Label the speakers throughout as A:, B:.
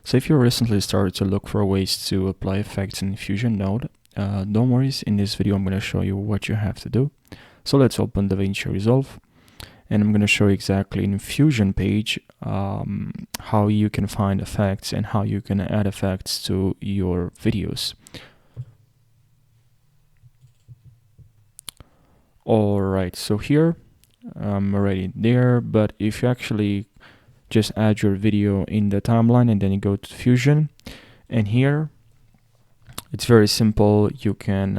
A: So if you recently started to look for ways to apply effects in Fusion Node, don't worry, in this video I'm going to show you what you have to do. So let's open Davinci Resolve, and I'm going to show you exactly in Fusion page how you can find effects and how you can add effects to your videos. Alright, so here I'm already there, but if you actually just add your video in the timeline and then you go to Fusion, and here it's very simple. You can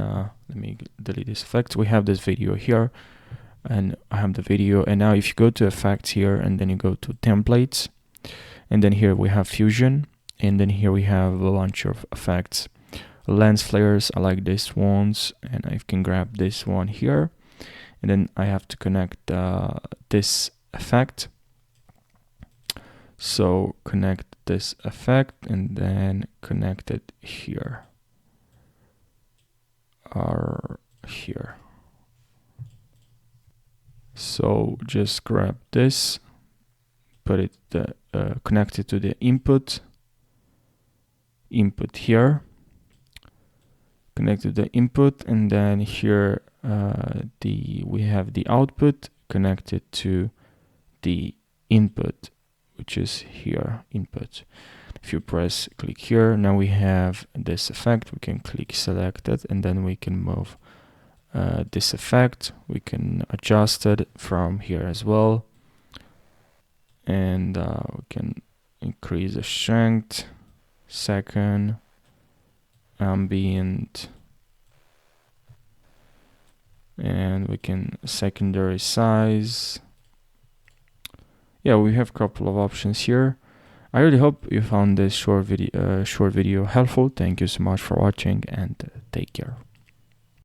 A: let me delete this effect. We have this video here and I have the video, and now if you go to effects here and then you go to templates, and then here we have Fusion, and then here we have a bunch of effects. Lens flares, I like these ones, and I can grab this one here, and then I have to connect this effect. So connect this effect and then connect it here or here. So just grab this, put it connect it to the input here, connect to the input, and then here we have the output connected to the input, which is here, input. If you click here, now we have this effect. We can click select it, and then we can move this effect. We can adjust it from here as well, and we can increase the strength, second, ambient, and we can secondary size. Yeah, we have a couple of options here. I really hope you found this short video helpful. Thank you so much for watching, and take care.